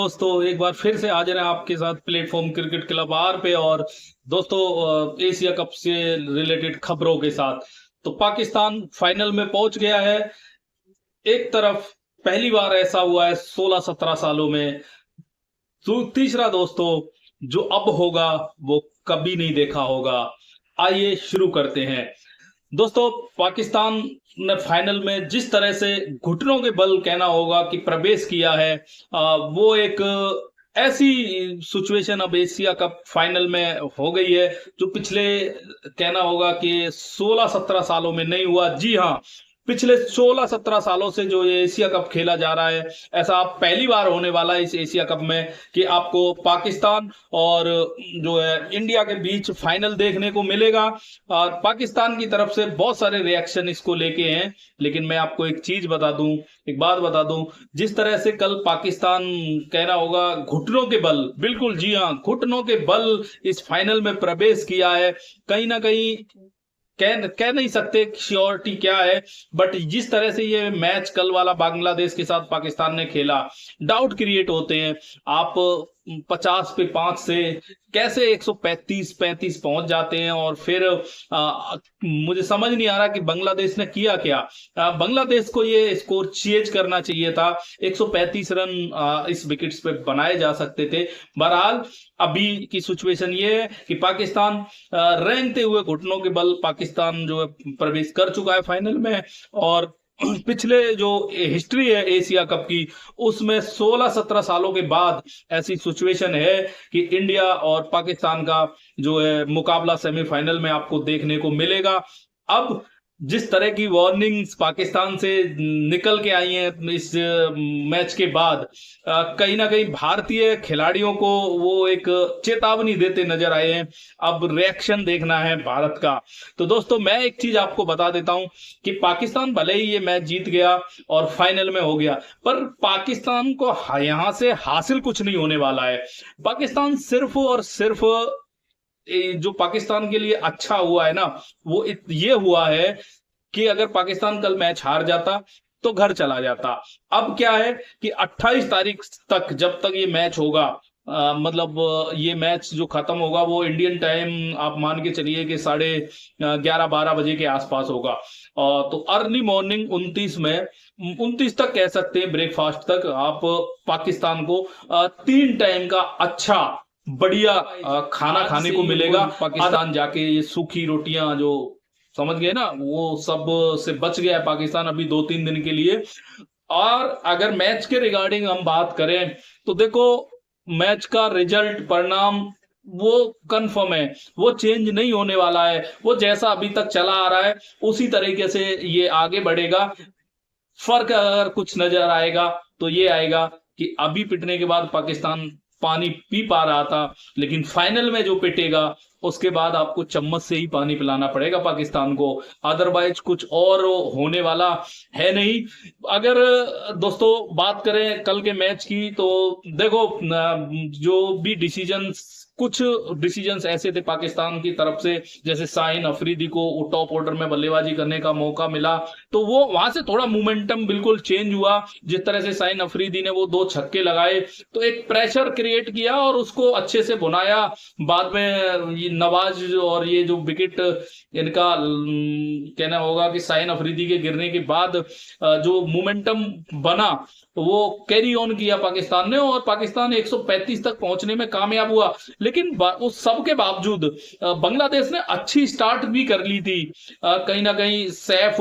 दोस्तों, एक बार फिर से हाजिर हैं आपके साथ प्लेटफॉर्म क्रिकेट क्लब आर पे। और दोस्तों, एशिया कप से रिलेटेड खबरों के साथ। तो पाकिस्तान फाइनल में पहुंच गया है। एक तरफ पहली बार ऐसा हुआ है 16-17 सालों में। तो तीसरा दोस्तों, जो अब होगा वो कभी नहीं देखा होगा। आइए शुरू करते हैं। दोस्तों, पाकिस्तान ने फाइनल में जिस तरह से घुटनों के बल कहना होगा कि प्रवेश किया है, वो एक ऐसी सिचुएशन अब एशिया कप फाइनल में हो गई है जो पिछले कहना होगा कि 16-17 सालों में नहीं हुआ। जी हाँ, पिछले 16-17 सालों से जो ये एशिया कप खेला जा रहा है, ऐसा अब पहली बार होने वाला है इस एशिया कप में कि आपको पाकिस्तान और जो है इंडिया के बीच फाइनल देखने को मिलेगा। और पाकिस्तान की तरफ से बहुत सारे रिएक्शन इसको लेके हैं, लेकिन मैं आपको एक चीज बता दूं, एक बात बता दूं। जिस तरह से कल पाकिस्तान कहना होगा घुटनों के बल, बिल्कुल जी हाँ, घुटनों के बल इस फाइनल में प्रवेश किया है। कहीं ना कहीं कह नहीं सकते श्योरिटी क्या है, बट जिस तरह से ये मैच कल वाला बांग्लादेश के साथ पाकिस्तान ने खेला, डाउट क्रिएट होते हैं। आप 50 पे 5 से कैसे 135-35 पहुंच जाते हैं। और फिर मुझे समझ नहीं आ रहा कि बांग्लादेश ने किया क्या। बांग्लादेश को ये स्कोर चेंज करना चाहिए था। 135 रन इस विकेट्स पे बनाए जा सकते थे। बहरहाल अभी की सिचुएशन ये है कि पाकिस्तान रेंगते हुए घुटनों के बल पाकिस्तान जो है प्रवेश कर चुका है फाइनल में। और पिछले जो हिस्ट्री है एशिया कप की, उसमें 16-17 सालों के बाद ऐसी सिचुएशन है कि इंडिया और पाकिस्तान का जो है मुकाबला सेमीफाइनल में आपको देखने को मिलेगा। अब जिस तरह की वार्निंग्स पाकिस्तान से निकल के आई हैं इस मैच के बाद, कहीं ना कहीं भारतीय खिलाड़ियों को वो एक चेतावनी देते नजर आए हैं। अब रिएक्शन देखना है भारत का। तो दोस्तों, मैं एक चीज आपको बता देता हूं कि पाकिस्तान भले ही ये मैच जीत गया और फाइनल में हो गया, पर पाकिस्तान को यहां से हासिल कुछ नहीं होने वाला है। पाकिस्तान सिर्फ और सिर्फ जो पाकिस्तान के लिए अच्छा हुआ है ना, वो ये हुआ है कि अगर पाकिस्तान कल मैच हार जाता तो घर चला जाता। अब क्या है कि 28 तारीख तक जब तक ये मैच होगा, मतलब ये मैच जो खत्म होगा वो इंडियन टाइम आप मान के चलिए कि 11:30-12 बजे के आसपास होगा। तो अर्ली मॉर्निंग 29 तक कह सकते हैं, ब्रेकफास्ट तक आप पाकिस्तान को 3 टाइम का अच्छा बढ़िया खाना खाने को मिलेगा। पाकिस्तान जाके ये सूखी रोटियां जो समझ गए ना, वो सब से बच गया है पाकिस्तान अभी 2-3 दिन के लिए। और अगर मैच के रिगार्डिंग हम बात करें तो देखो, मैच का रिजल्ट परिणाम वो कंफर्म है, वो चेंज नहीं होने वाला है। वो जैसा अभी तक चला आ रहा है उसी तरीके से ये आगे बढ़ेगा। फर्क अगर कुछ नजर आएगा तो ये आएगा कि अभी पिटने के बाद पाकिस्तान पानी पी पा रहा था, लेकिन फाइनल में जो पिटेगा उसके बाद आपको चम्मच से ही पानी पिलाना पड़ेगा पाकिस्तान को। अदरवाइज कुछ और होने वाला है नहीं। अगर दोस्तों बात करें कल के मैच की, तो देखो जो भी कुछ डिसीजंस ऐसे थे पाकिस्तान की तरफ से, जैसे शाहीन अफरीदी को टॉप ऑर्डर में बल्लेबाजी करने का मौका मिला, तो वो वहां से थोड़ा मोमेंटम बिल्कुल चेंज हुआ। जिस तरह से शाहीन अफरीदी ने वो 2 छक्के लगाए तो एक प्रेशर क्रिएट किया और उसको अच्छे से बुनाया। बाद में ये नवाज और ये जो विकेट इनका कहना होगा कि शाहीन अफरीदी के गिरने के बाद जो मोमेंटम बना वो कैरी ऑन किया पाकिस्तान ने, और पाकिस्तान 135 तक पहुंचने में कामयाब हुआ। लेकिन उस सब के बावजूद बांग्लादेश ने अच्छी स्टार्ट भी कर ली थी। कहीं ना कहीं सैफ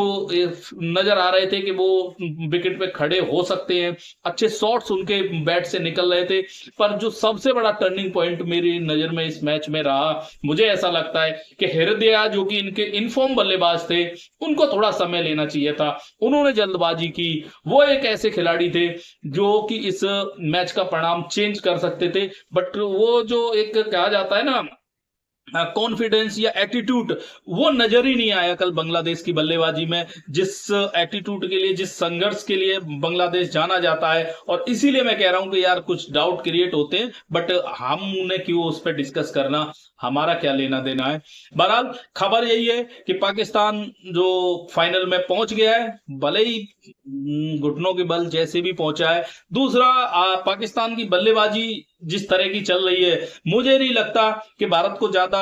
नजर आ रहे थे कि वो विकेट पे खड़े हो सकते हैं, अच्छे शॉट्स उनके बैट से निकल रहे थे। पर जो सबसे बड़ा टर्निंग पॉइंट मेरी नजर में इस मैच में रहा, मुझे ऐसा लगता है कि हृदया जो कि इनके इनफॉर्म बल्लेबाज थे, उनको थोड़ा समय लेना चाहिए था। उन्होंने जल्दबाजी की। वो एक ऐसे खिलाड़ी थे जो कि इस मैच का परिणाम चेंज कर सकते थे, बट वो जो एक कहा जाता है ना कॉन्फिडेंस या एटीट्यूड वो नजर ही नहीं आया कल बांग्लादेश की बल्लेबाजी में। जिस एटीट्यूड के लिए, जिस संघर्ष के लिए बांग्लादेश जाना जाता है, और इसीलिए मैं कह रहा हूं कि यार कुछ डाउट क्रिएट होते हैं, बट हम उन्हें क्यों उस पर डिस्कस करना, हमारा क्या लेना देना है। बहरहाल खबर यही है कि पाकिस्तान जो फाइनल में पहुंच गया है, भले ही घुटनों के बल जैसे भी पहुंचा है। दूसरा, पाकिस्तान की बल्लेबाजी जिस तरह की चल रही है, मुझे नहीं लगता कि भारत को ज्यादा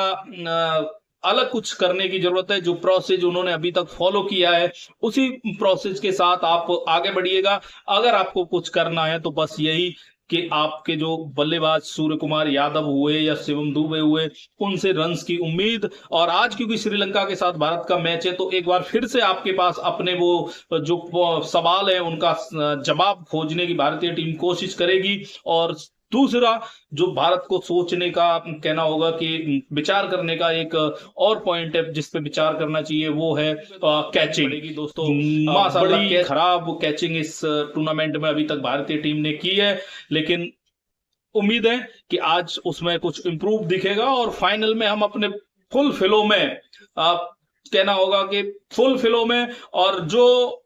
अलग कुछ करने की जरूरत है। जो प्रोसेस उन्होंने अभी तक फॉलो किया है, उसी प्रोसेस के साथ आप आगे बढ़िएगा। अगर आपको कुछ करना है तो बस यही कि आपके जो बल्लेबाज सूर्य कुमार यादव हुए या शिवम दुबे हुए, उनसे रन्स की उम्मीद। और आज क्योंकि श्रीलंका के साथ भारत का मैच है, तो एक बार फिर से आपके पास अपने वो जो सवाल है उनका जवाब खोजने की भारतीय टीम कोशिश करेगी। और दूसरा, जो भारत को सोचने का कहना होगा कि विचार करने का एक और पॉइंट है जिस पे विचार करना चाहिए, वो है कैचिंग। दोस्तों, बड़ी खराब कैचिंग इस टूर्नामेंट में अभी तक भारतीय टीम ने की है, लेकिन उम्मीद है कि आज उसमें कुछ इंप्रूव दिखेगा और फाइनल में हम अपने फुल फ्लो में, कहना होगा कि फुल फ्लो में, और जो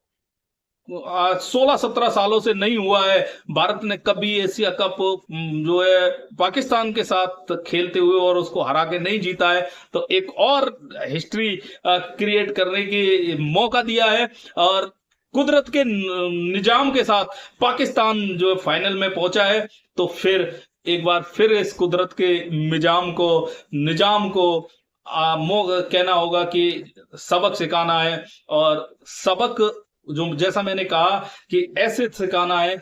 16-17 सालों से नहीं हुआ है, भारत ने कभी एशिया कप जो है पाकिस्तान के साथ खेलते हुए और उसको हरा के नहीं जीता है, तो एक और हिस्ट्री क्रिएट करने की मौका दिया है। और कुदरत के निजाम के साथ पाकिस्तान जो फाइनल में पहुंचा है, तो फिर एक बार फिर इस कुदरत के निजाम को कहना होगा कि सबक सिखाना है। और सबक जो, जैसा मैंने कहा, कि ऐसे सिखाना है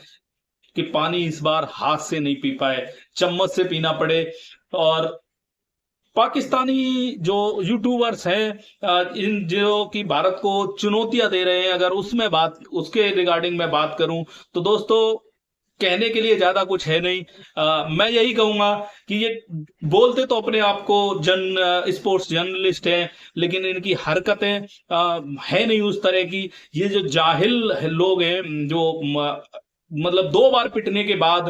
कि पानी इस बार हाथ से नहीं पी पाए, चम्मच से पीना पड़े। और पाकिस्तानी जो यूट्यूबर्स हैं, इन जो कि भारत को चुनौतियां दे रहे हैं, अगर उसके रिगार्डिंग मैं बात करूं, तो दोस्तों कहने के लिए ज्यादा कुछ है नहीं। मैं यही कहूंगा कि ये बोलते तो अपने आप को स्पोर्ट्स जर्नलिस्ट हैं, लेकिन इनकी हरकतें है नहीं उस तरह की। ये जो जाहिल लोग हैं, जो मतलब 2 बार पिटने के बाद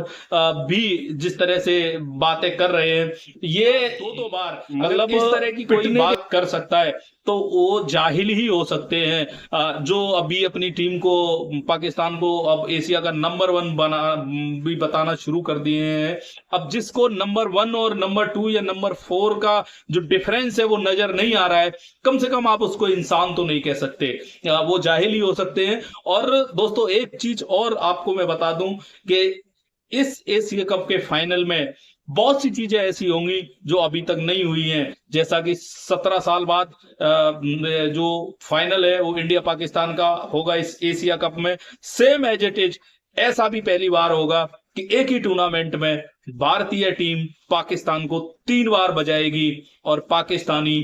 भी जिस तरह से बातें कर रहे हैं, ये 2 बार मतलब इस तरह की कोई बात कर सकता है तो वो जाहिल ही हो सकते हैं। जो अभी अपनी टीम को, पाकिस्तान को अब एशिया का नंबर 1 भी बताना शुरू कर दिए हैं। अब जिसको नंबर 1 और नंबर 2 या नंबर 4 का जो डिफरेंस है वो नजर नहीं आ रहा है, कम से कम आप उसको इंसान तो नहीं कह सकते, वो जाहिल ही हो सकते हैं। और दोस्तों, एक चीज और आपको मैं बता दूं कि इस एशिया कप के फाइनल में बहुत सी चीजें ऐसी होंगी जो अभी तक नहीं हुई हैं। जैसा कि 17 साल बाद जो फाइनल है वो इंडिया पाकिस्तान का होगा इस एशिया कप में, सेम एज इट इज ऐसा भी पहली बार होगा कि एक ही टूर्नामेंट में भारतीय टीम पाकिस्तान को 3 बार बजाएगी और पाकिस्तानी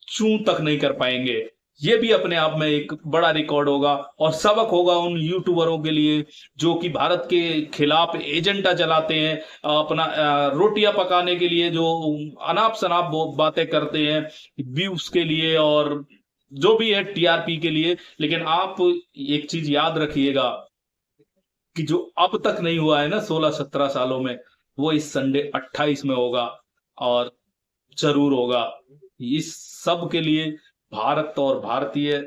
चूं तक नहीं कर पाएंगे। ये भी अपने आप में एक बड़ा रिकॉर्ड होगा और सबक होगा उन यूट्यूबरों के लिए जो कि भारत के खिलाफ एजेंडा चलाते हैं, अपना रोटियां पकाने के लिए जो अनाप शनाप बातें करते हैं व्यूज के लिए और जो भी है टीआरपी के लिए। लेकिन आप एक चीज याद रखिएगा कि जो अब तक नहीं हुआ है ना 16-17 सालों में, वो इस संडे 28 में होगा और जरूर होगा। इस सब के लिए भारत और भारतीय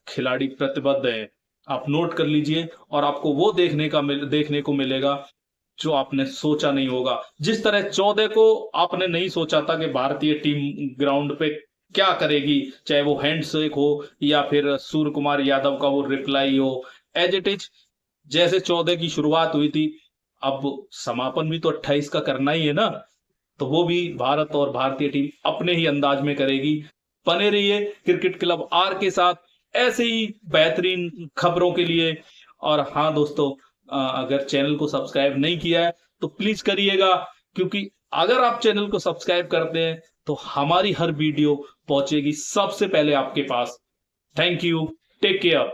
खिलाड़ी प्रतिबद्ध हैं। आप नोट कर लीजिए और आपको वो देखने को मिलेगा जो आपने सोचा नहीं होगा। जिस तरह 14 को आपने नहीं सोचा था कि भारतीय टीम ग्राउंड पे क्या करेगी, चाहे वो हैंडशेक हो या फिर सूर्य कुमार यादव का वो रिप्लाई हो, एज इट इज जैसे 14 की शुरुआत हुई थी, अब समापन भी तो 28 का करना ही है ना, तो वो भी भारत और भारतीय टीम अपने ही अंदाज में करेगी। बने रहिए क्रिकेट क्लब आर के साथ ऐसे ही बेहतरीन खबरों के लिए। और हाँ दोस्तों, अगर चैनल को सब्सक्राइब नहीं किया है तो प्लीज करिएगा, क्योंकि अगर आप चैनल को सब्सक्राइब करते हैं तो हमारी हर वीडियो पहुंचेगी सबसे पहले आपके पास। Thank you, take care.